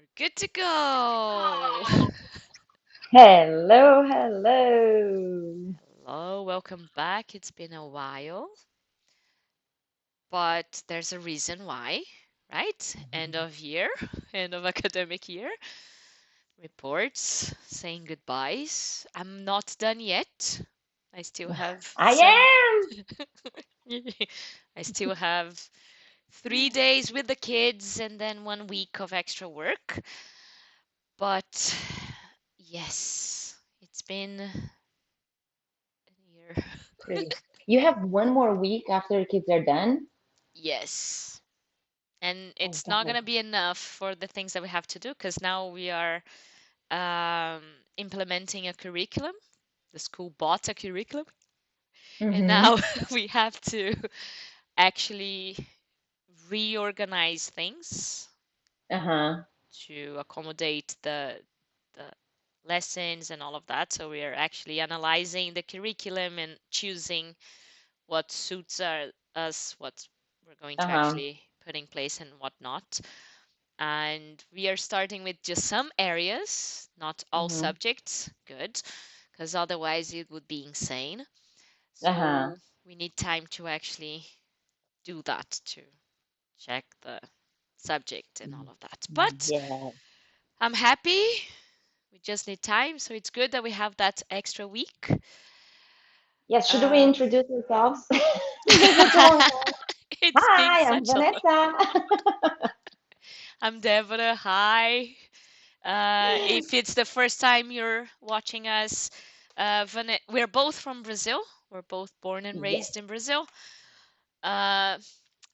We're good to go. Hello, hello. Hello, welcome back. It's been a while, but there's a reason why, right? End of year, end of academic year, reports, saying goodbyes. I'm not done yet. I still have I some. am. I still have 3 days with the kids and then 1 week of extra work. But yes, it's been a year. Pretty. You have one more week after the kids are done? Yes. And Oh, it's not God. going to be enough for the things that we have to do because now we are implementing a curriculum. The school bought a curriculum, and Mm-hmm. now we have to actually reorganize things Uh-huh. to accommodate the lessons and all of that. So we are actually analyzing the curriculum and choosing what suits us, what we're going to Uh-huh. actually put in place and what not. And we are starting with just some areas, not all Mm-hmm. subjects. Good, because otherwise it would be insane. Uh-huh. So we need time to actually do that to check the subject and all of that. But Yeah. I'm happy. We just need time, so it's good that we have that extra week. Yes, should we Um, introduce ourselves? Because it's a long time. it's been Hi, I'm such a long. Vanessa. I'm Débora. Hi. If it's the first time you're watching us, we're both from Brazil. We're both born and Yes. raised in Brazil. Uh,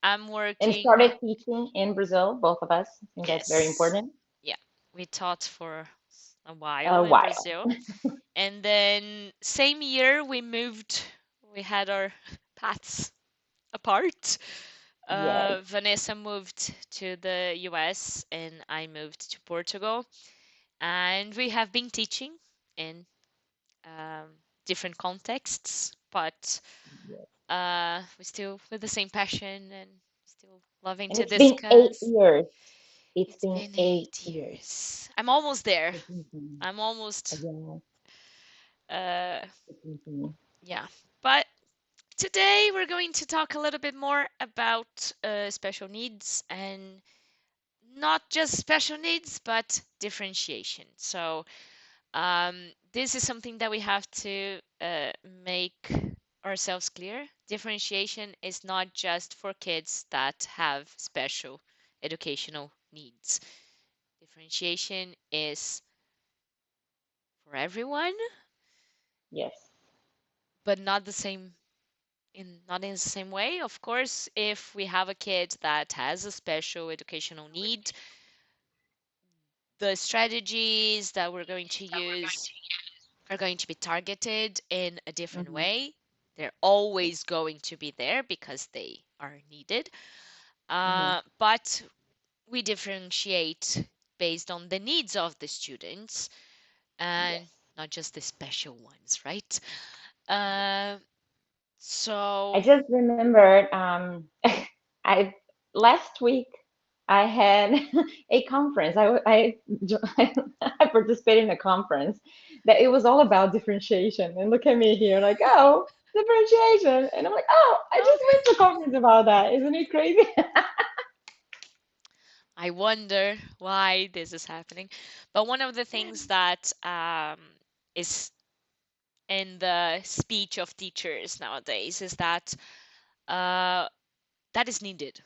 I'm And working, started teaching in Brazil, both of us. I think that's very yes, important. yeah, we taught for a A while in while. Brazil. And then same year we moved, we had our paths apart. Yes. Vanessa moved to the US and I moved to Portugal. And we have been teaching in um, different contexts, but Yes. we still with the same passion and still loving And to it's been eight discuss. years. It's It's been been eight eight years. years. I'm almost there. Mhm. I'm almost, Yeah. uh, Mhm. yeah. But today we're going to talk a little bit more about special needs and not just special needs, but differentiation. So, this is something that we have to make ourselves clear. Differentiation is not just for kids that have special educational needs. Differentiation is for everyone, Yes. but not the same not in the same way. Of course, if we have a kid that has a special educational need, the strategies that we're going to use are going to be targeted in a different Hmm. way. They're always going to be there because they are needed. Hmm. But we differentiate based on the needs of the students and Yes. not just the special ones, right? Uh, I so, just remembered, I last week I had a conference. I participated in a conference that it was all about differentiation. And look at me here, like, oh, differentiation. And I'm like, oh, I oh, just went to a conference about that. Isn't it crazy? I wonder why this is happening. But one of the things that is in the speech of teachers nowadays is that uh, that is needed.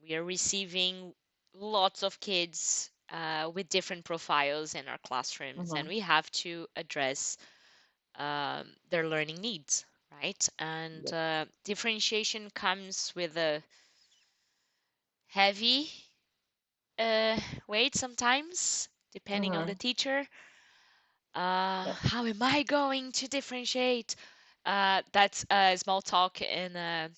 We are receiving lots of kids with different profiles in our classrooms, and Hmm. we have to address their learning needs, right? And Yes. differentiation comes with a heavy weight sometimes, depending on the Hmm. teacher. Yes. How am I going to differentiate? That's small talk in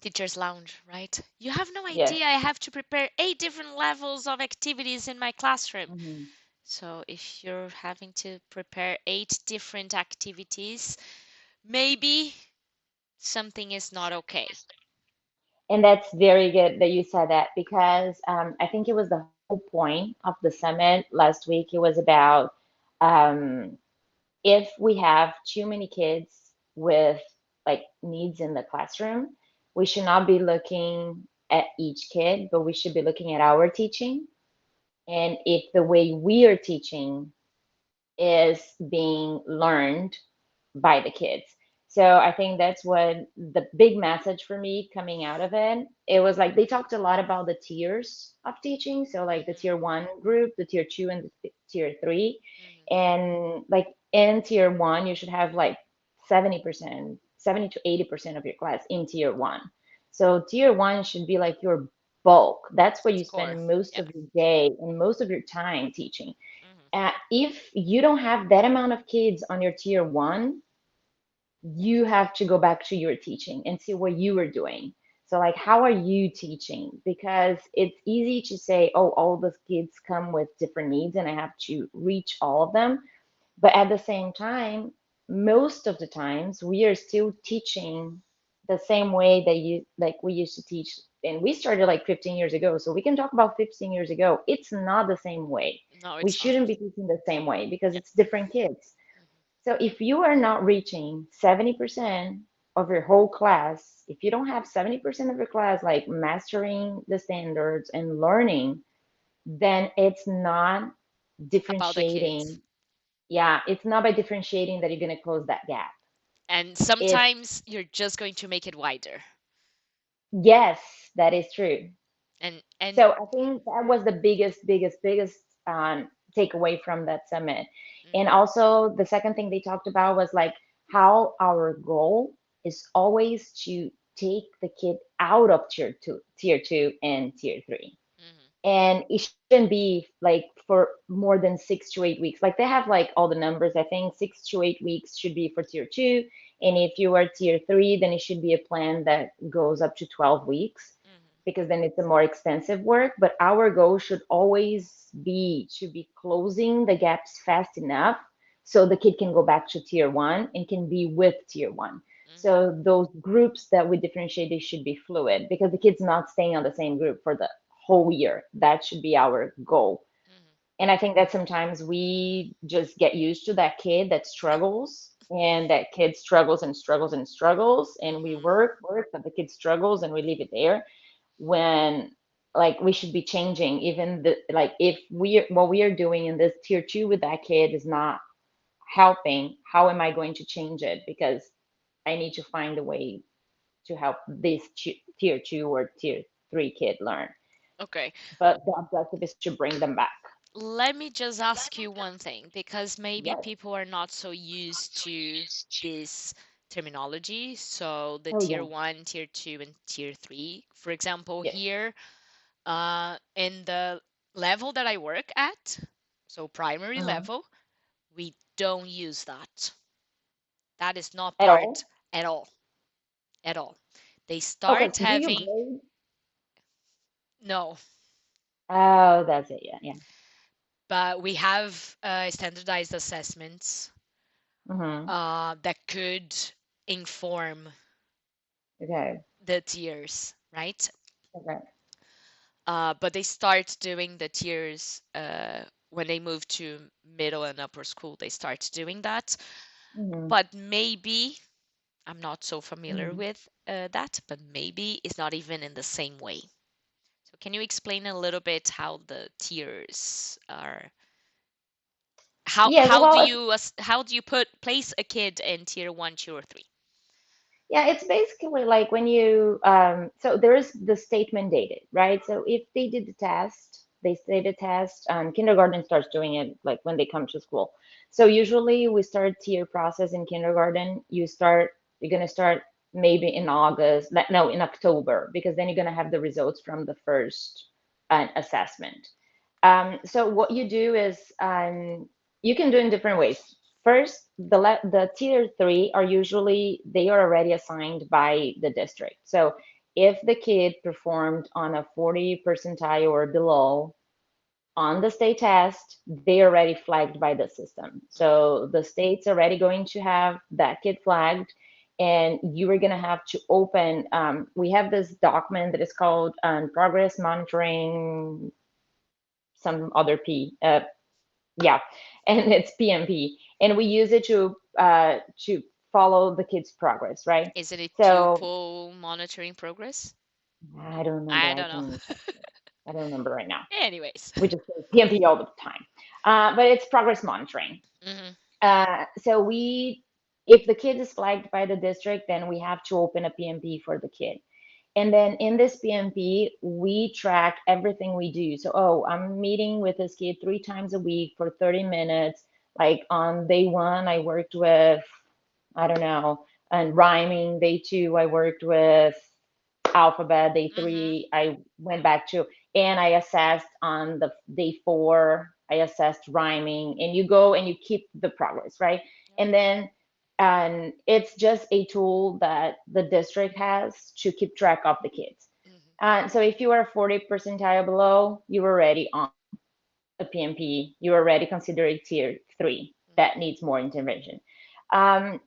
teacher's lounge, right? You have no Yes. idea. I have to prepare 8 different levels of activities in my classroom. Hmm. So if you're having to prepare 8 different activities, maybe something is not okay. And that's very good that you said that because I think it was the whole point of the summit last week, it was about um, if we have too many kids with like needs in the classroom, we should not be looking at each kid, but we should be looking at our teaching. And if the way we are teaching is being learned by the kids. So I think that's what the big message for me coming out of it. It was like they talked a lot about the tiers of teaching. So like the tier Mm-hmm. one group, the tier two, and the tier three. Mm-hmm. And like in tier one, you should have like 70%, 70 to 80% of your class in tier one. So tier one should be like your bulk. That's where you It's core. spend most Yeah. of your day and most of your time teaching. Mm-hmm. If you don't have that amount of kids on your tier one, you have to go back to your teaching and see what you were doing. So, like, how are you teaching? Because it's easy to say, oh, all the kids come with different needs and I have to reach all of them. But at the same time, most of the times we are still teaching the same way that you like we used to teach. And we started like 15 years ago. So we can talk about 15 years ago. It's not the same way. No, We it's not. shouldn't be teaching the same way because Yeah. it's different kids. So if you are not reaching 70% of your whole class, if you don't have 70% of your class like mastering the standards and learning, then it's not About the kids. differentiating. Yeah, it's not by differentiating that you're going to close that gap. And It's sometimes you're just going to make it wider. yes, that is true. And So I think that was the biggest takeaway from that summit. And mhm, also the second thing they talked about was like how our goal is always to take the kid out of tier two and tier three. mhm, And it shouldn't be like for more than 6 to 8 weeks. Like they have like all the numbers. I think 6 to 8 weeks should be for tier two. And if you are tier three, then it should be a plan that goes up to 12 weeks mhm, because then it's a more extensive work. But our goal should always be to be closing the gaps fast enough so the kid can go back to tier one and can be with tier one. mhm, So those groups that we differentiate, they should be fluid because the kid's not staying on the same group for the whole year. That should be our goal. mhm, And I think that sometimes we just get used to that kid that struggles and that kid struggles and struggles and struggles and we mhm. work, but the kid struggles and we leave it there when like we should be changing even the like if we what we are doing in this tier two with that kid is not helping, how am I going to change it? Because I need to find a way to help this tier two or tier three kid learn. Okay. But the objective is to bring them back. Let me just ask you one thing, because maybe Yes. people are not so used to this terminology. So the Oh tier yeah. one, tier two, and tier three. For example, Yes. here, in the level that I work at, so primary Uh-huh. level, we don't use that. That is not At part all. at all, at all. They Okay. start Do you having, grade? no, Oh, that's it. Yeah. Yeah. but we have standardized assessments Mm-hmm. that could inform Okay. the tiers, right? Okay. But they start doing the tiers when they move to middle and upper school. They start doing that, Mm-hmm. but maybe I'm not so familiar Mm-hmm. with that, but maybe it's not even in the same way. So can you explain a little bit how the tiers are? Yes. Well, it's How do you put place a kid in tier one, two, or three? yeah, it's basically like when you so there's the state mandated, right? So if they did the test, they say the test, kindergarten starts doing it like when they come to school. So usually we start tier process in kindergarten. You're gonna start maybe in August, no, in October, because then you're gonna have the results from the first assessment. So what you do is you can do in different ways. First, the tier three are usually they are already assigned by the district. So if the kid performed on a 40 percentile or below on the state test, they are already flagged by the system. Mm-hmm. So the state's already going to have that kid flagged, and you are going to have to open. We have this document that is called progress monitoring some other P. Yeah, and it's PMP, and we use it to follow the kids' progress, right? Isn't it So pupil monitoring progress? I don't remember. I I don't know. can check it. I don't remember right now. Anyways. We just say PMP all the time, but it's progress monitoring. Hmm. So we, if the kid is flagged by the district, then we have to open a PMP for the kid. And then in this PMP, we track everything we do. So, oh, I'm meeting with this kid 3 times a week for 30 minutes. Like on day one, I worked with, I don't know, and rhyming. Day two, I worked with alphabet. Day Hmm. three, I went back to, and I assessed on the day four, I assessed rhyming, and you go and you keep the progress, right? Yep. And then, and it's just a tool that the district has to keep track of the kids. Hmm. So if you are 40 percentile below, you are already on a PMP, you already consider a tier three that Hmm. needs more intervention.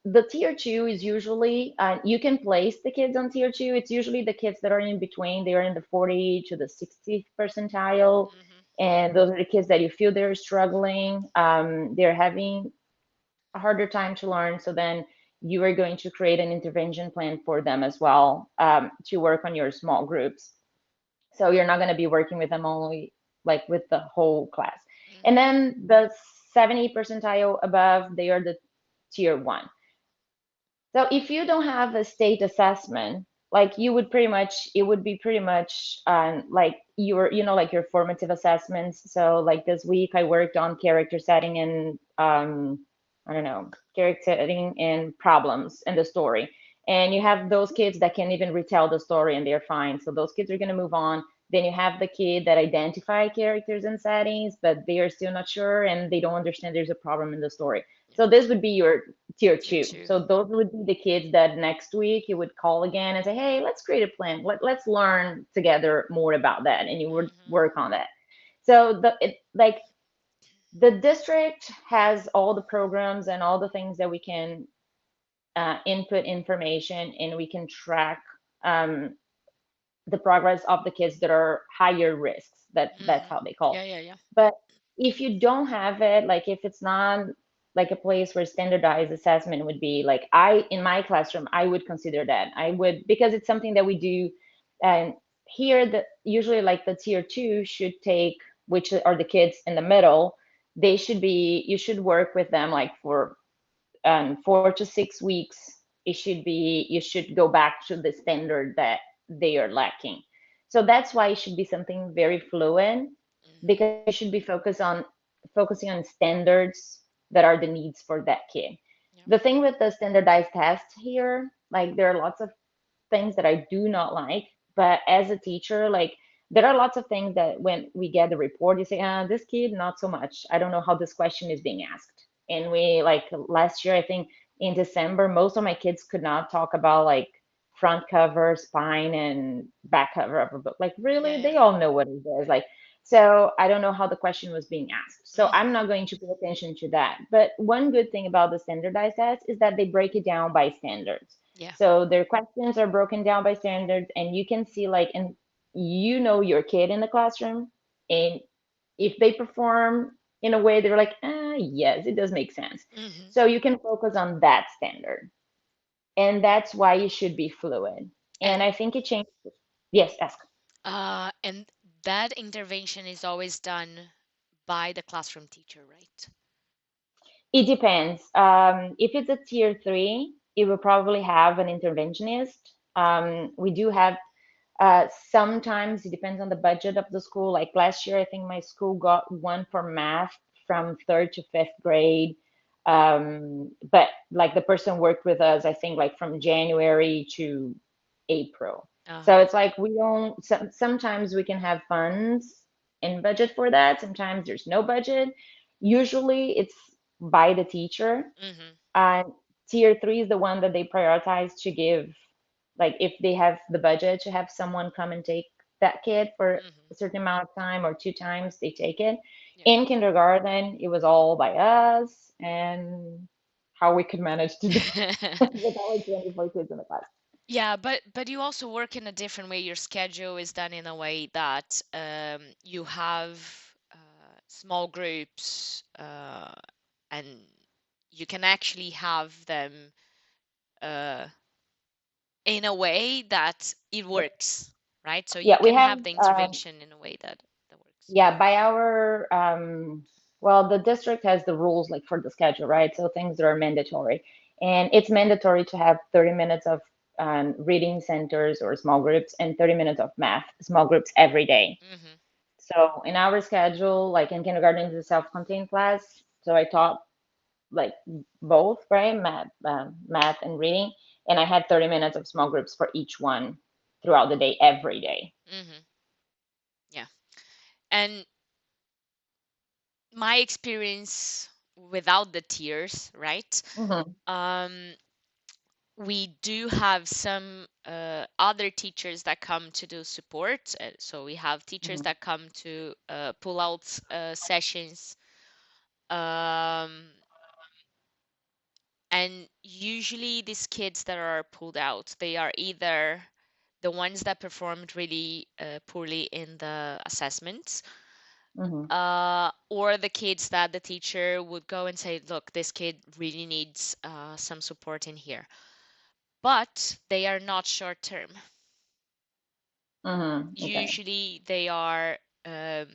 The tier two is usually, you can place the kids on tier two. It's usually the kids that are in between. They are in the 40 to the 60th percentile. Hmm. And those are the kids that you feel they're struggling. They're having a harder time to learn. So then you are going to create an intervention plan for them as well, to work on your small groups. So you're not going to be working with them only like with the whole class. And Hmm. then the 70 percentile above, they are the tier one. So if you don't have a state assessment, like you would pretty much, it would be pretty much like your, like your formative assessments. So like this week, I worked on character setting and I don't know, character setting and problems in the story. And you have those kids that can even retell the story and they're fine. So those kids are going to move on. Then you have the kid that identify characters and settings, but they are still not sure and they don't understand there's a problem in the story. Yeah. So this would be your tier Tier two. two. So those would be the kids that next week you would call again and say, hey, let's create a plan. Let's learn together more about that. And you would Hmm. work on that. So like the district has all the programs and all the things that we can input information and we can track um, the progress of the kids that are higher risks. That's Hmm. how they call Yeah, it. yeah, yeah. But if you don't have it, like if it's not like a place where standardized assessment would be, like I in my classroom, I would consider that. I would, because it's something that we do, and here the usually like the tier two should take, which are the kids in the middle. They should be, you should work with them like for 4 to 6 weeks. It should be, you should go back to the standard that they are lacking. So that's why it should be something very fluid, Hmm. because you should be focusing on standards that are the needs for that kid. Yeah. The thing with the standardized tests here, like there are lots of things that I do not like, but as a teacher, like there are lots of things that when we get the report, you say, this kid, not so much. I don't know how this question is being asked. And we, like last year, I think in December, most of my kids could not talk about like front cover, spine, and back cover of a book. Like, Yeah, really? yeah. They all know what it is. Like, so I don't know how the question was being asked. So I'm Hmm. not going to pay attention to that. But one good thing about the standardized tests is that they break it down by standards. Yeah. So their questions are broken down by standards, and you can see like, and your kid in the classroom, and if they perform in a way they're like, yes, it does make sense. Hmm. So you can focus on that standard, and that's why you should be fluid. And And I think it changed. Yes, ask. and that intervention is always done by the classroom teacher, right? It depends. If it's a tier three, it will probably have an interventionist. We do have. Sometimes it depends on the budget of the school. Like last year, I think my school got one for math from third to fifth grade. But like the person worked with us, I think like from January to April. So Uh-huh. it's like we don't, sometimes we can have funds in budget for that. Sometimes there's no budget. Usually it's by the teacher. Hmm. uh, Tier three is the one that they prioritize to give, like if they have the budget to have someone come and take that kid for Hmm. a certain amount of time or 2 times, they take it. Yeah. In kindergarten, it was all by us and how we could manage to do with our 24 kids in the class. Yeah, but you also work in a different way. Your schedule is done in a way that you have. small groups, and you can actually have them uh, in a way that it Yep. works, right? So you Yeah, we can have have the intervention in a way that works. yeah, by our well, the district has the rules like for the schedule, right? So things that are mandatory. And it's mandatory to have 30 minutes of reading centers or small groups and 30 minutes of math small groups every day. Hmm. So in our schedule, like in kindergarten, it's a self-contained class. So I taught like both, right? Math and reading. And I had 30 minutes of small groups for each one throughout the day, every day. Hmm. Yeah. And my experience without the tiers, right? Mm-hmm. Um, we do have some other teachers that come to do support. So we have teachers Mm-hmm. that come to pull out sessions. Um, and usually these kids that are pulled out, they are either the ones that performed really poorly in the assessments, Mm-hmm. or the kids that the teacher would go and say, look, this kid really needs some support in here. But they are not short term. Mm-hmm. Okay. Usually they are um,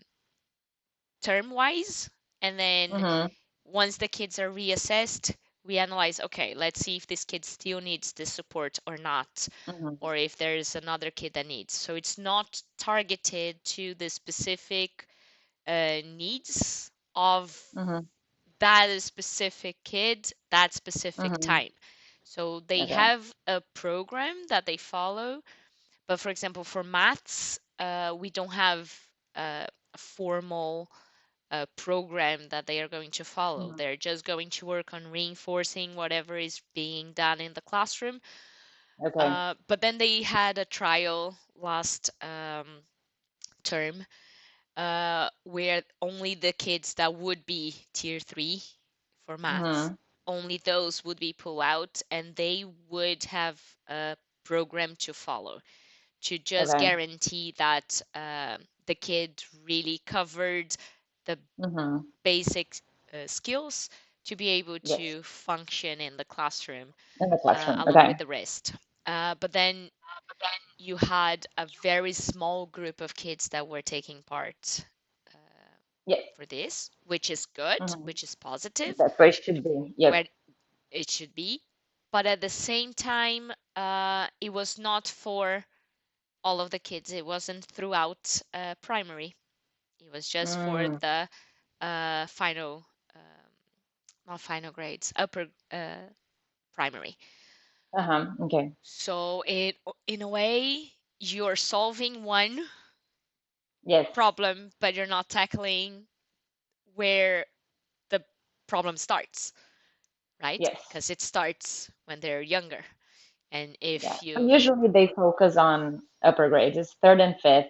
term wise. And then Mm-hmm. once the kids are reassessed, we analyze, okay, let's see if this kid still needs this support or not, Mm-hmm. or if there's another kid that needs. So it's not targeted to the specific needs of Mm-hmm. that specific kid, that specific Mm-hmm. time. So they Okay. have a program that they follow. But for example, for maths, we don't have a formal program that they are going to follow. Mm-hmm. They're just going to work on reinforcing whatever is being done in the classroom. Okay. But then they had a trial last term where only the kids that would be tier three for maths, Mm-hmm. only those would be pulled out, and they would have a program to follow to just Okay. guarantee that the kid really covered the Mm-hmm. basic skills to be able Yes. to function in the classroom In the classroom. along Okay. with the rest. But then you had a very small group of kids that were taking part Yes. for this, which is good, Mm-hmm. which is positive, That's where it should be. Yep. where it should be. But at the same time, it was not for all of the kids. It wasn't throughout primary. It was just for Mm. the final, not final grades, upper primary. Uh-huh. Okay. So in a way, you're solving one Yes. problem, but you're not tackling where the problem starts, right? Yes. Because it starts when they're younger. And Yeah. if But you, usually they focus on upper grades. It's third and fifth,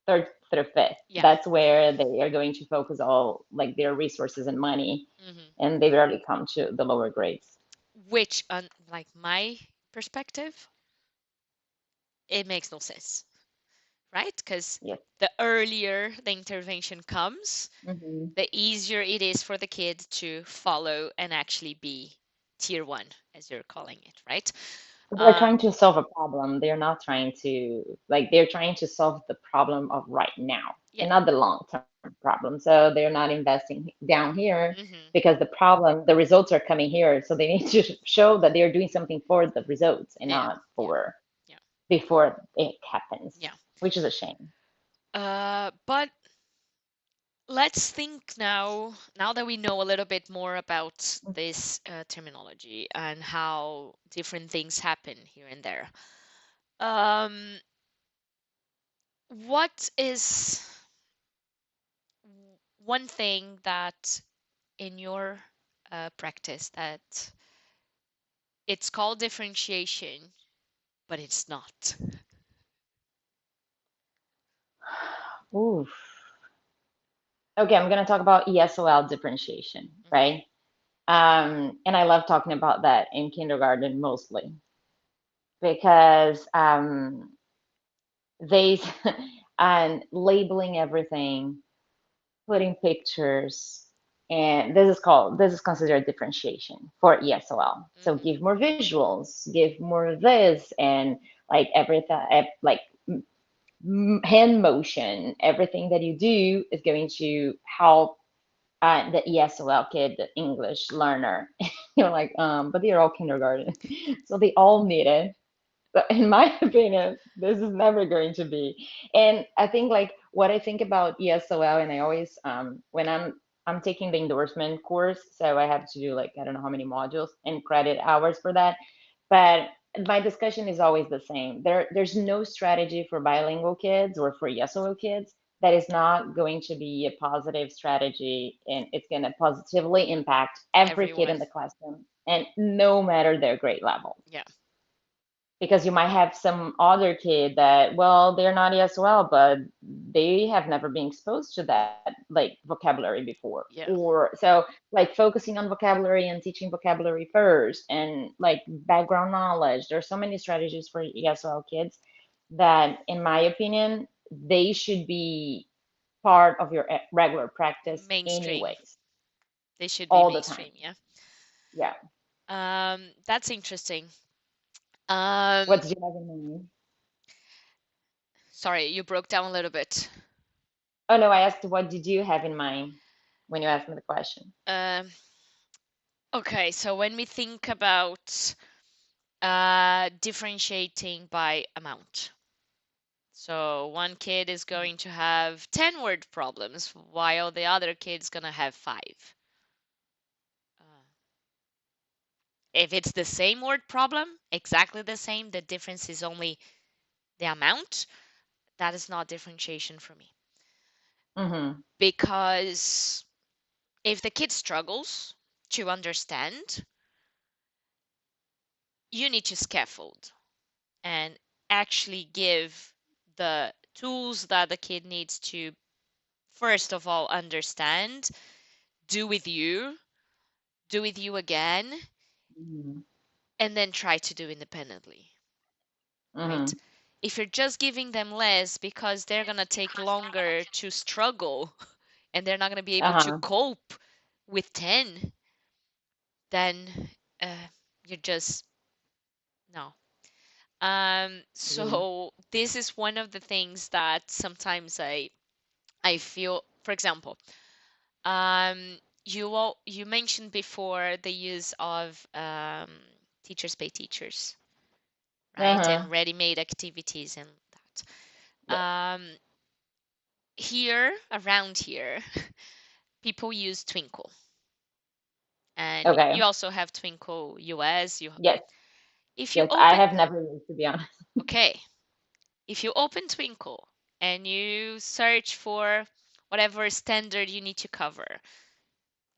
third through fifth. yeah, That's where they are going to focus all like their resources and money, hmm, and they rarely come to the lower grades. which, on like my perspective, it makes no sense, right? Because Yes. the earlier the intervention comes, Mm-hmm. the easier it is for the kid to follow and actually be tier one, as you're calling it, right? They're Uh, trying to solve a problem. They're not trying to like they're trying to solve the problem of right now yeah. and not the long-term problem. So they're not investing down here Hmm. because the results are coming here. So they need to show that they're doing something for the results and Yeah. not Yeah. for Yeah. before it happens, Yeah. which is a shame. But let's think now that we know a little bit more about this terminology and how different things happen here and there. Um, what is one thing that in your practice that it's called differentiation, but it's not? Oof. Okay, I'm gonna talk about ESOL differentiation, Hmm. right? And I love talking about that in kindergarten mostly because they and labeling everything. putting pictures, and this is considered differentiation for ESOL. So Mm-hmm. give more visuals, give more this, and like everything, like hand motion, everything that you do is going to help the ESOL kid, the English learner. You're like, but they're all kindergarten, so they all need it. But in my opinion, this is never going to be. And I think like what I think about ESOL, and I always when I'm taking the endorsement course, so I have to do like I don't know how many modules and credit hours for that. But my discussion is always the same. There's no strategy for bilingual kids or for ESOL kids that is not going to be a positive strategy, and it's going to positively impact every kid Everyone. in the classroom, and no matter their grade level, Yeah. because you might have some other kid that, well, they're not ESOL, but they have never been exposed to that like vocabulary before, Yeah. or so like focusing on vocabulary and teaching vocabulary first and like background knowledge. There's so many strategies for ESOL kids that in my opinion they should be part of your regular practice Mainstream. anyways, They should be all the time. mainstream. Yeah. Yeah. That's interesting. What Um, did you have in mind? sorry, you broke down a little bit. Oh no, I asked what did you have in mind when you asked me the question. Um, okay, so when we think about differentiating by amount, so one kid is going to have 10 word problems while the other kid's gonna have 5. Uh, if it's the same word problem, exactly the same, the difference is only the amount, that is not differentiation for me. Mm-hmm. Because if the kid struggles to understand, you need to scaffold and actually give the tools that the kid needs to, first of all, understand, do with you, do with you again, Mm-hmm. and then try to do independently, right? Mm-hmm. If you're just giving them less because they're going to take longer to struggle and they're not going to be able to Uh-huh. cope with 10, then uh, you're just, no. Agree. So this is one of the things that sometimes I feel, for example, you mentioned before the use of teachers pay teachers, right? Uh-huh. And ready-made activities and that. Yes. Here, around here, people use Twinkle, and you Okay. also have Twinkle US. Yes. If you Yes. I open, have never used, to be honest. okay, if you open Twinkle and you search for whatever standard you need to cover,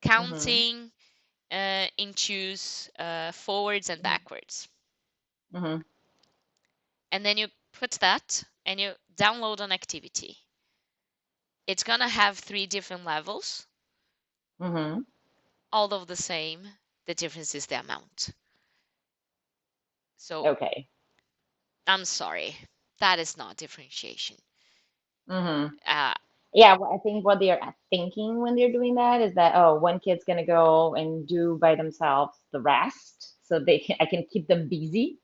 Mm-hmm. counting in choose forwards and backwards, Mm-hmm. and then you put that and you download an activity. It's gonna have 3 different levels, Mm-hmm. all of the same. The difference is the amount. So Okay. I'm sorry, that is not differentiation. Mm-hmm. Uh, Yeah, well, I think what they're thinking when they're doing that is that, oh, one kid's gonna go and do by themselves the rest, so I can keep them busy,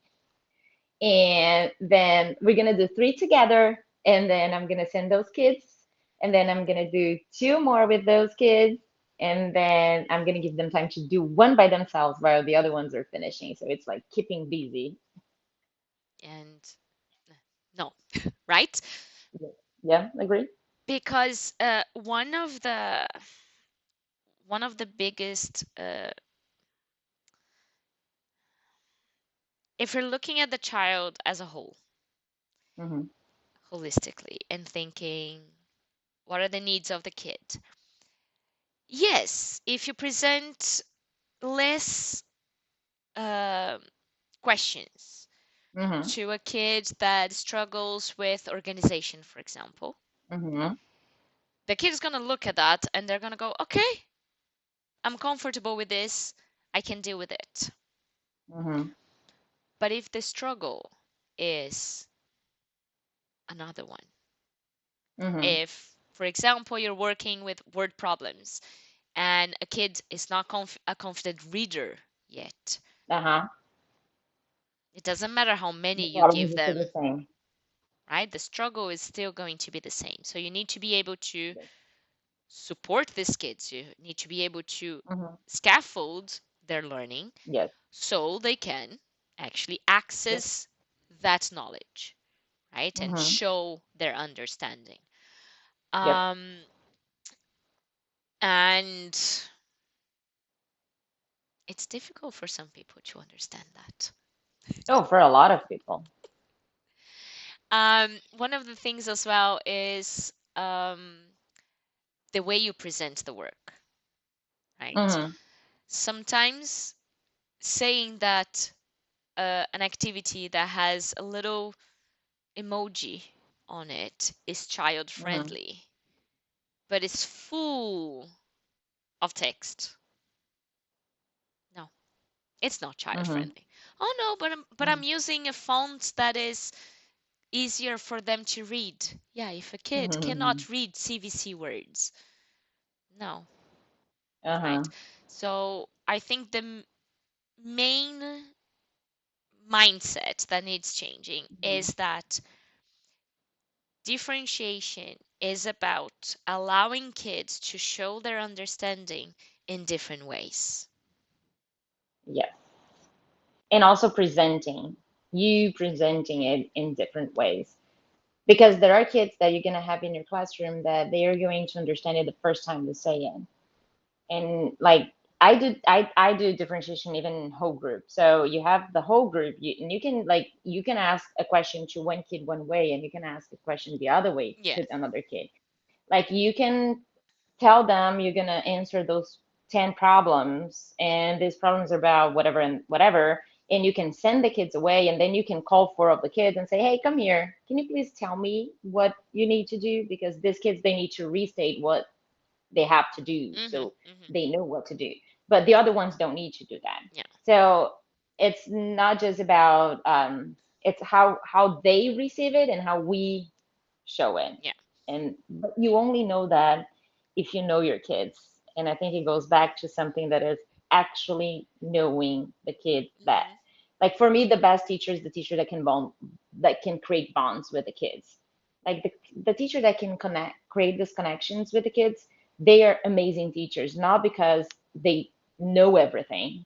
and then we're gonna do three together, and then I'm gonna send those kids, and then I'm gonna do two more with those kids, and then I'm gonna give them time to do one by themselves while the other ones are finishing. So it's like keeping busy. and no, right? Yeah, yeah, agree. Because one of the biggest, if you're looking at the child as a whole, Mm-hmm. holistically, and thinking, what are the needs of the kid? Yes, if you present less um questions Mm-hmm. to a kid that struggles with organization, for example, Mm-hmm. the kid is going to look at that and they're going to go, okay, I'm comfortable with this, I can deal with it. Mm-hmm. But if the struggle is another one, Mm-hmm. if For example, you're working with word problems and a kid is not a confident reader yet. Uh-huh. It doesn't matter how The many you problems give are still the them, same. right? The struggle is still going to be the same. So you need to be able to Yes. support these kids. You need to be able to Mm-hmm. scaffold their learning Yes. so they can actually Yep. access that knowledge, right? And Mm-hmm. show their understanding. Yep. Um, and it's difficult for some people to understand that. Oh, for a lot of people. One of the things as well is the way you present the work, right? Mm-hmm. Sometimes saying that an activity that has a little emoji on it is child Mm-hmm. friendly, but it's full of text. No, it's not child Mm-hmm. friendly. Oh no, but I'm using a font that is easier for them to read. Yeah, if a kid Mm-hmm. cannot read CVC words, no, right? Uh-huh. So I think the main mindset that needs changing Mm-hmm. is that differentiation is about allowing kids to show their understanding in different ways. Yes. And also presenting it in different ways. Because there are kids that you're gonna have in your classroom that they are going to understand it the first time they say it. And like I do differentiation even in whole group. So you have the whole group, and you can ask a question to one kid one way, and you can ask a question the other way Yeah. to another kid. Like you can tell them you're gonna answer those 10 problems, and these problems are about whatever and whatever, and you can send the kids away, and then you can call four of the kids and say, hey, come here, can you please tell me what you need to do, because these kids, they need to restate what they have to do Mhm. so Mhm. they know what to do, but the other ones don't need to do that. Yeah. So it's not just about it's how they receive it and how we show it. Yeah. And but you only know that if you know your kids. And I think it goes back to something that is actually knowing the kids. That, Mhm. like, for me, the best teacher is the teacher that can bond, that can create bonds with the kids. Like the teacher that can create these connections with the kids. They are amazing teachers, not because they know everything,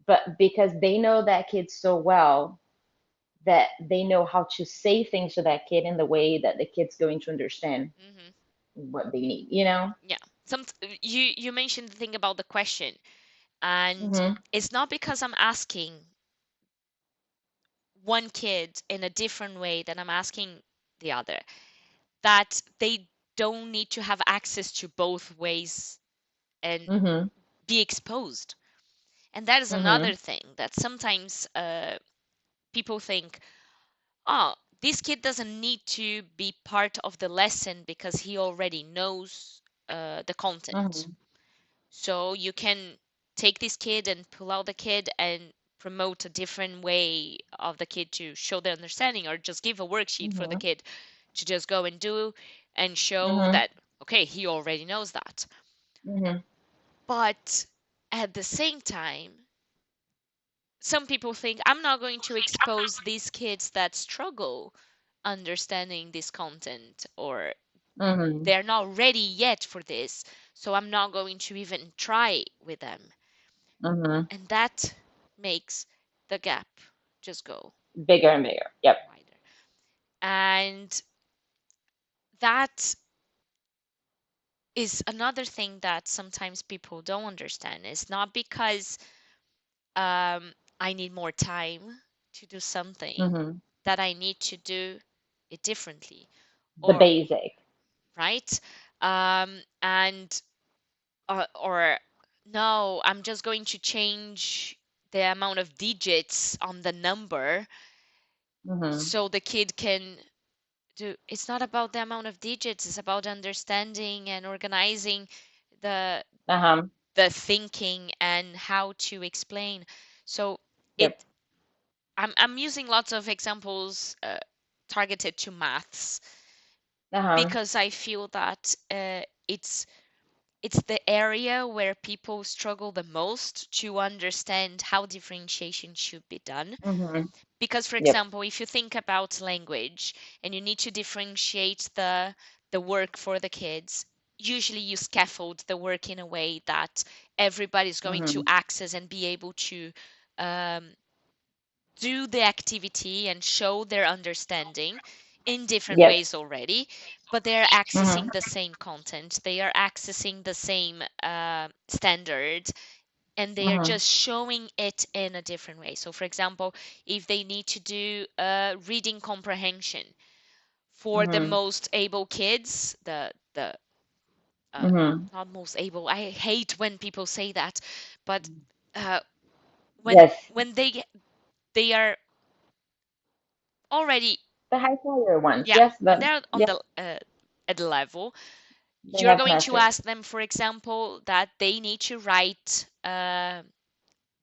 but because they know that kid so well that they know how to say things to that kid in the way that the kid's going to understand Mhm. what they need, you know? Yeah. Some you mentioned the thing about the question, and Mm-hmm. it's not because I'm asking one kid in a different way than I'm asking the other that they don't need to have access to both ways and Mm-hmm. be exposed. And that is Mm-hmm. another thing that sometimes people think, oh, this kid doesn't need to be part of the lesson because he already knows the content. Mm-hmm. So you can take this kid and pull out the kid and promote a different way of the kid to show their understanding, or just give a worksheet for the Mm-hmm. kid to just go and do and show Mm-hmm. that, okay, he already knows that. Mm-hmm. But at the same time, some people think I'm not going to expose these kids that struggle understanding this content, or Mm-hmm. they're not ready yet for this, so I'm not going to even try with them. Mm-hmm. And that makes the gap just go Bigger and bigger. Yep. wider. And that is another thing that sometimes people don't understand. It's not because I need more time to do something Mm-hmm. that I need to do it differently, The or basic. right? And or no, I'm just going to change the amount of digits on the number Mm-hmm. so the kid can do. It's not about the amount of digits, it's about understanding and organizing the Uh-huh. the thinking and how to explain. So it Yep. I'm using lots of examples targeted to maths, Uh-huh. because I feel that it's the area where people struggle the most to understand how differentiation should be done. Mm-hmm. Because, for Yep. example, if you think about language and you need to differentiate the work for the kids, usually you scaffold the work in a way that everybody's going to Mm-hmm. access and be able to um, do the activity and show their understanding in different Yep. ways already, but they're accessing Mm-hmm. the same content, they are accessing the same standard, and they are Mm-hmm. just showing it in a different way. So, for example, if they need to do reading comprehension for the Mm-hmm. most able kids, the uh, Mm-hmm. not most able, I hate when people say that, but uh, when Yes. they are already, The high flyer ones. yeah, Yes. when The they're on Yep. the at the level, They you're have going to mastered. ask them, for example, that they need to write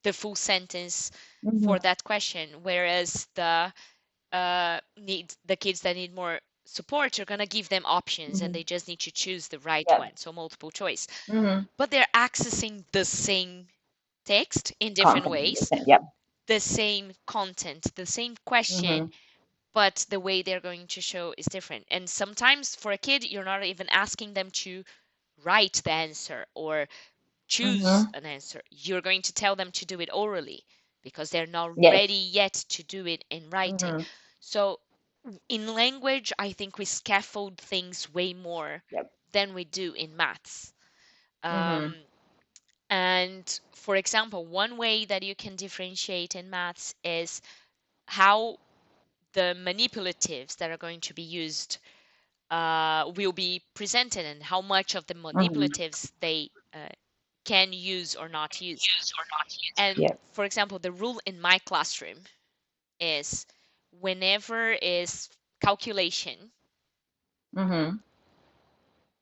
the full sentence Mm-hmm. for that question, whereas the kids that need more support, you're going to give them options and Mm-hmm. they just need to choose the right Yep. one, so multiple choice. Mm-hmm. But they're accessing the same text in different Content. ways, Yep. the same content, the same question, Mm-hmm. but the way they're going to show is different. And sometimes for a kid, you're not even asking them to write the answer or choose Mm-hmm. an answer. You're going to tell them to do it orally because they're not Yes. ready yet to do it in writing. Mm-hmm. So in language, I think we scaffold things way more Yep. than we do in maths. Mm-hmm. Um, and for example, one way that you can differentiate in maths is how the manipulatives that are going to be used will be presented and how much of the Mm-hmm. manipulatives they can use or not use. And Yep. for example, the rule in my classroom is whenever is calculation, Mm-hmm.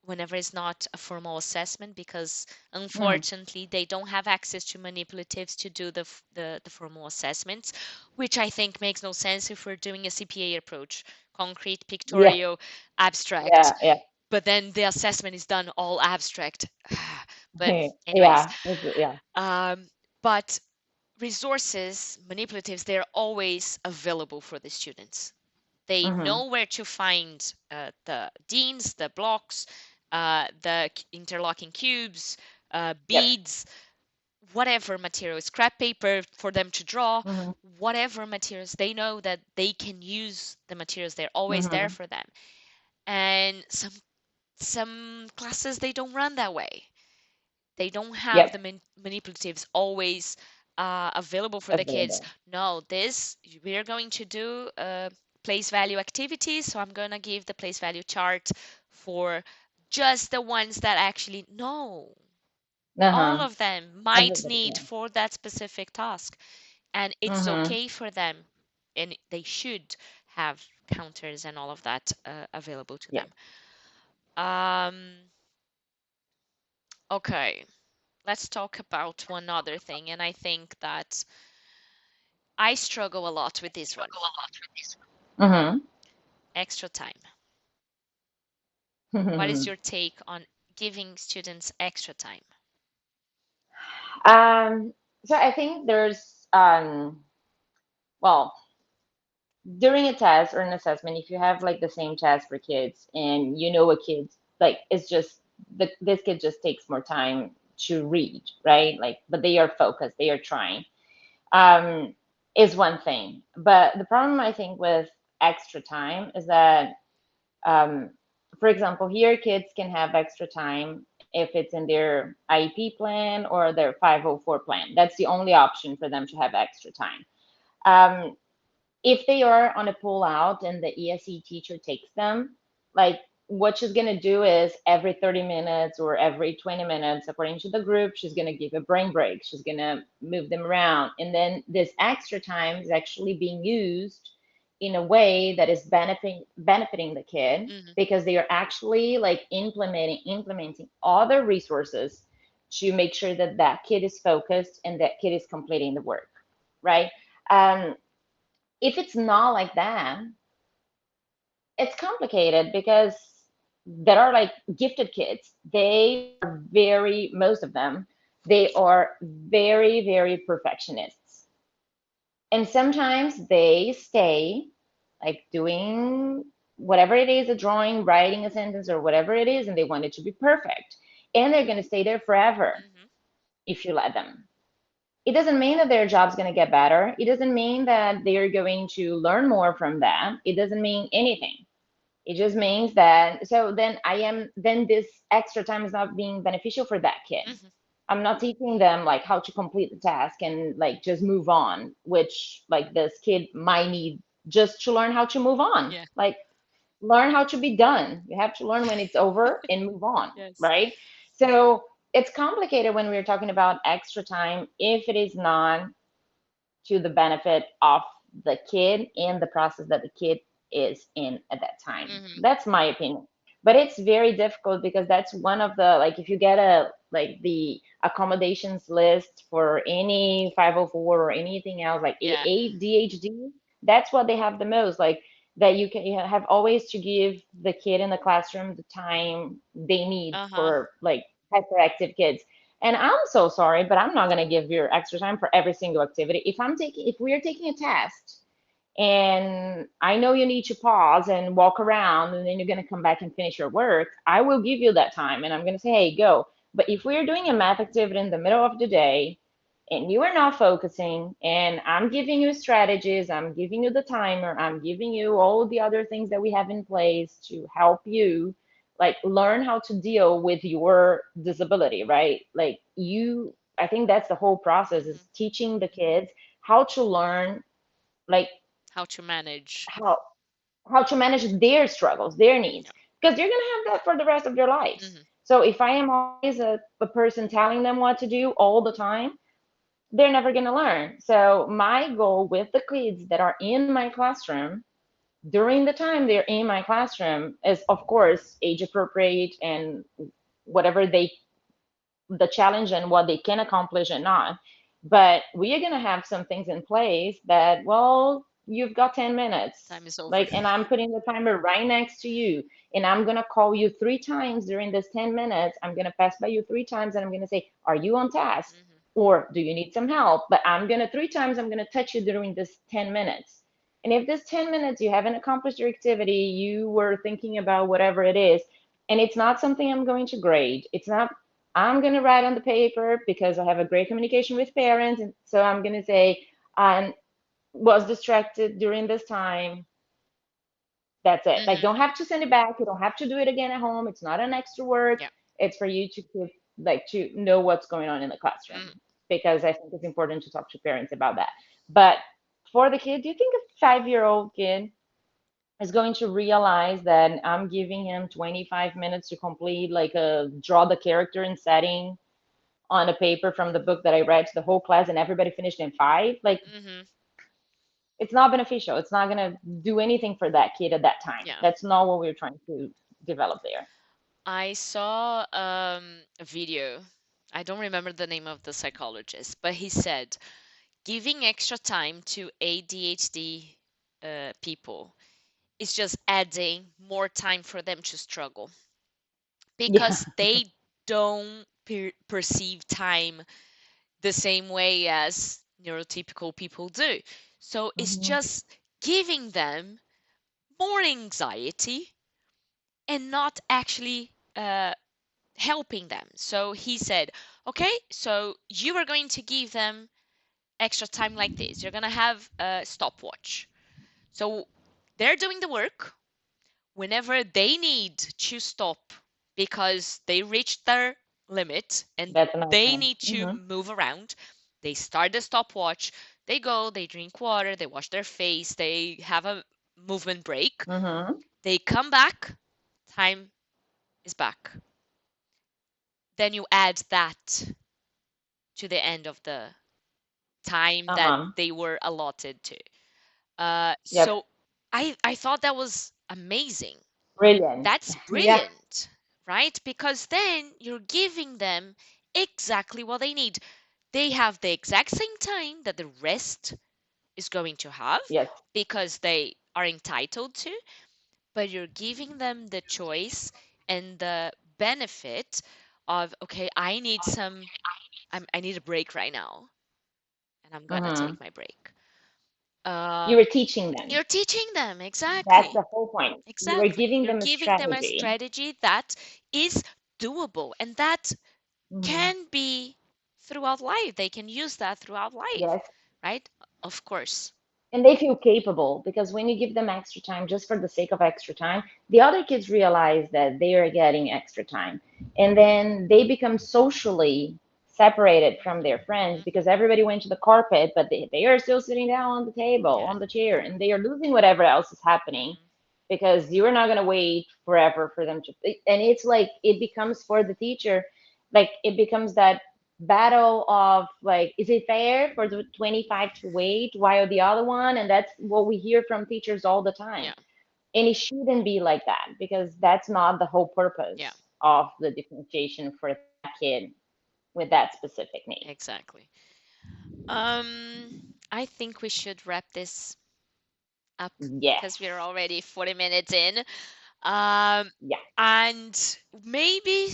whenever it's not a formal assessment, because Mm-hmm. unfortunately they don't have access to manipulatives to do the formal assessments, which I think makes no sense if we're doing a CPA approach, concrete, Yeah. pictorial, abstract, Yeah. Yeah. but then the assessment is done all abstract. But anyways, Yeah. Yeah. um, but resources, manipulatives, they're always available for the students. They Mm-hmm. know where to find the deans, the blocks, the interlocking cubes, Yep. beads, whatever material, scrap paper for them to draw, Mm-hmm. whatever materials. They know that they can use the materials. They're always there Mm-hmm. for them. And some classes they don't run that way. They don't have Yep. the manipulatives always available for the kids. Available. No, this we're going to do place value activities, so I'm going to give the place value chart for just the ones that actually no. All Uh-huh. of them might Everybody. need Yeah. for that specific task, and it's Mm-hmm. okay for them, and they should have counters and all of that available to Yep. them. Um, okay, let's talk about one other thing, and I think that I struggle a lot with this one. Mm-hmm. Extra time. What is your take on giving students extra time? um, so I think there's well, during a test or an assessment, if you have like the same test for kids and you know a kid like it's just this kid just takes more time to read, right? Like, but they are focused, they are trying. Um, is one thing. But the problem I think with extra time is that um, for example, here kids can have extra time if it's in their IEP plan or their 504 plan. That's the only option for them to have extra time. Um, if they are on a pull out and the ESE teacher takes them, like what she's going to do is every 30 minutes or every 20 minutes, according to the group, she's going to give a brain break. She's going to move them around. And then this extra time is actually being used in a way that is benefiting the kid Hmm. because they are actually like implementing other resources to make sure that that kid is focused and that kid is completing the work, right? um, if it's not like that, it's complicated because that are like gifted kids, they are very, most of them, they are very, very perfectionists. And sometimes they stay like doing whatever it is, a drawing, writing a sentence, or whatever it is, and they want it to be perfect. And they're going to stay there forever Mhm. if you let them. It doesn't mean that their job's going to get better. It doesn't mean that they're going to learn more from that. It doesn't mean anything. It just means that, so then then this extra time is not being beneficial for that kid. Mhm. I'm not teaching them like how to complete the task and like just move on, which like this kid might need just to learn how to move on. Yeah. Like learn how to be done. You have to learn when it's over and move on, Yes. right? So it's complicated when we're talking about extra time if it is not to the benefit of the kid and the process that the kid is in at that time. Mhm. That's my opinion. But it's very difficult because that's one of the, like, if you get a like the accommodations list for any 504 or anything else like Yeah. ADHD, that's what they have the most, like that you have always to give the kid in the classroom the time they need Uh-huh. for like hyperactive kids. And I'm so sorry, but I'm not going to give you extra time for every single activity. If we are taking a test and I know you need to pause and walk around and then you're going to come back and finish your work, I will give you that time and I'm going to say, hey, go. But if we're doing a math activity in the middle of the day and you are not focusing and I'm giving you strategies, I'm giving you the timer, I'm giving you all the other things that we have in place to help you like learn how to deal with your disability, right? Like you, I think that's the whole process, is Mhm. teaching the kids how to learn, like How to manage. how how to manage their struggles, their needs, Yeah. because they're going to have that for the rest of their lives. Mhm. So if I am always a person telling them what to do all the time, they're never going to learn. So my goal with the kids that are in my classroom during the time they're in my classroom is, of course, age appropriate and whatever they, the challenge and what they can accomplish and not. But we are going to have some things in place that, well, you've got 10 minutes. Time is over. Like, and I'm putting the timer right next to you. And I'm going to call you three times during this 10 minutes. I'm going to pass by you three times and I'm going to say, are you on task? Mhm. Or do you need some help? But I'm going to, three times, I'm going to touch you during this 10 minutes. And if this 10 minutes you haven't accomplished your activity, you were thinking about whatever it is, and it's not something I'm going to grade. It's not, I'm going to write on the paper because I have a great communication with parents. And so I'm going to say, I was distracted during this time. That's it. Like, Mhm. don't have to send it back. You don't have to do it again at home. It's not an extra work. Yeah. It's for you to keep, like, to know what's going on in the classroom, Mhm. because I think it's important to talk to parents about that. But for the kid, do you think a 5-year-old kid is going to realize that I'm giving him 25 minutes to complete like a draw the character and setting on a paper from the book that I read to the whole class and everybody finished in 5? Like, Mhm. it's not beneficial. It's not going to do anything for that kid at that time. Yeah. That's not what we're trying to develop there. I saw a video. I don't remember the name of the psychologist, but he said giving extra time to ADHD people is just adding more time for them to struggle Yeah. because they don't perceive time the same way as neurotypical people do. So it's Hmm. just giving them more anxiety and not actually helping them. So he said, okay, so you are going to give them extra time like this. You're going to have a stopwatch. So they're doing the work. Whenever they need to stop because they reached their limit and That's another they time. need to Hmm. move around, they start the stopwatch. They go, they drink water, they wash their face, they have a movement break. Hmm. They come back, time is back. Then you add that to the end of the time that Uh-huh. they were allotted to. Yep. So I thought that was amazing. Brilliant. That's Yep. brilliant, right? Because then you're giving them exactly what they need. They have the exact same time that the rest is going to have Yes. because they are entitled to, but you're giving them the choice and the benefit of, okay, I need a break right now, and I'm gonna Mm-hmm. take my break. You Uh, were teaching them. you're teaching them, That's exactly. the whole point. You were Exactly. giving You're them a giving them a strategy. strategy that is doable and that Hmm. can be throughout life. They can use that throughout life, Yes. right? Of course. And they feel capable because when you give them extra time just for the sake of extra time, the other kids realize that they are getting extra time. And then they become socially separated from their friends Hmm. because everybody went to the carpet, but they are still sitting down on the table, Yeah. on the chair, and they are losing whatever else is happening Hmm. because you are not going to wait forever for them to. And it's like it becomes for the teacher, like it becomes that battle of like, is it fair for the 25 to wait while the other one? And that's what we hear from teachers all the time. Yeah. And it shouldn't be like that because that's not the whole Yeah. purpose of the differentiation for that kid with that specific need. Exactly. Um, I think we should wrap this up because we're Yes. already 40 minutes in. Um, Yeah. and maybe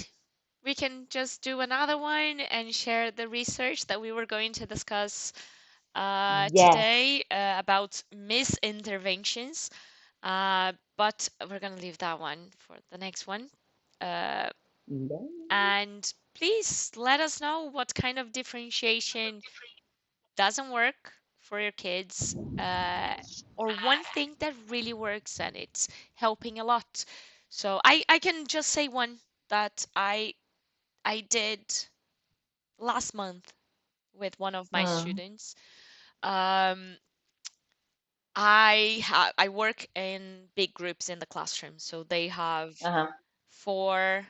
we can just do another one and share the research that we were going to discuss Yes. today about misinterventions. But we're going to leave that one for the next one. Uh, Yeah. and please let us know what kind of differentiation doesn't work for your kids, or one thing that really works and it's helping a lot. So I can just say one that I did last month with one of my Mm. students. Um, I work in big groups in the classroom, so they have Uh-huh. four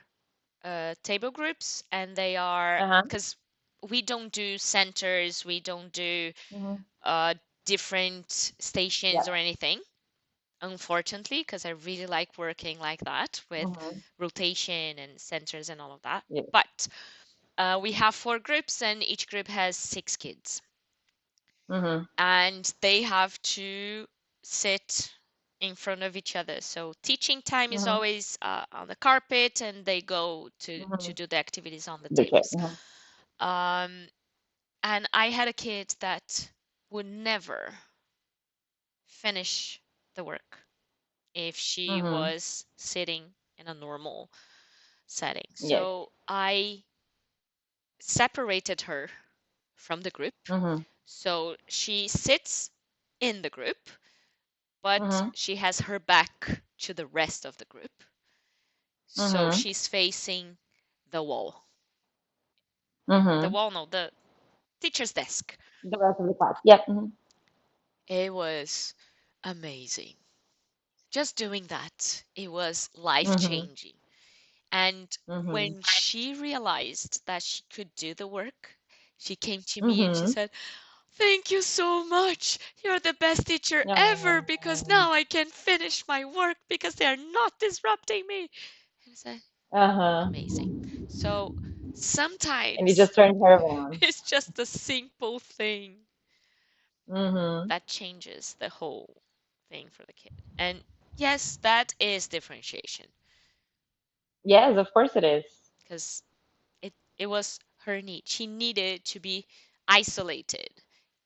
table groups, and they are, Uh-huh. because we don't do centers, we don't do Mm-hmm. uh, different stations Yep. or anything, unfortunately, because I really like working like that with Mm-hmm. rotation and centers and all of that. Yes. But we have four groups, and each group has six kids, Mm-hmm. and they have to sit in front of each other. So teaching time is Mm-hmm. always on the carpet, and they go Mm-hmm. to do the activities on the The check. tables. Um, and I had a kid that would never finish the work if she Mm-hmm. was sitting in a normal setting. Yes. So I separated her from the group. Mm-hmm. So she sits in the group, but Mm-hmm. she has her back to the rest of the group. So Mm-hmm. she's facing the wall. The Mm-hmm. wall, no, the teacher's desk. The rest of the class. Yep. Mm-hmm. It was amazing. Just doing that, it was life Mm-hmm. changing. And Mm-hmm. when she realized that she could do the work, she came to me and she Mm-hmm. said, "Thank you so much. You're the best teacher ever because Oh. now I can finish my work because they're not disrupting me." And I said, Uh-huh. amazing. So And you sometimes just turned her on. it's just a simple thing Mm-hmm. that changes the whole thing for the kid. And yes, that is differentiation Yes, of course it is. because it was her need. She needed to be isolated.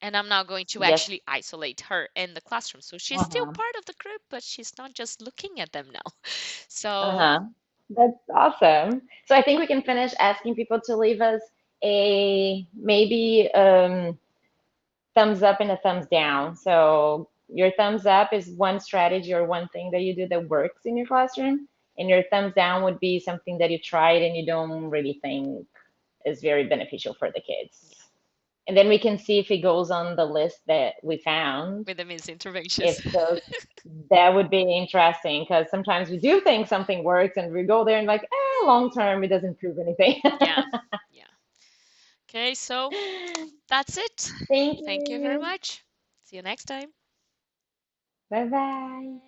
And I'm not going to Yes. actually isolate her in the classroom. So she's still Uh-huh. part of the group, but she's not just looking at them now. So, Uh-huh. That's awesome. So I think we can finish asking people to leave us a maybe thumbs up and a thumbs down. So your thumbs up is one strategy or one thing that you do that works in your classroom, and your thumbs down would be something that you tried and you don't really think is very beneficial for the kids. yeah, And then we can see if it goes on the list that we found. with the misinterventions. If those, that would be interesting because sometimes we do think something works and we go there and like, long term, it doesn't prove anything. Yeah, yeah. Okay, so that's it. Thank Thank you very you. much. See you next time. Bye bye.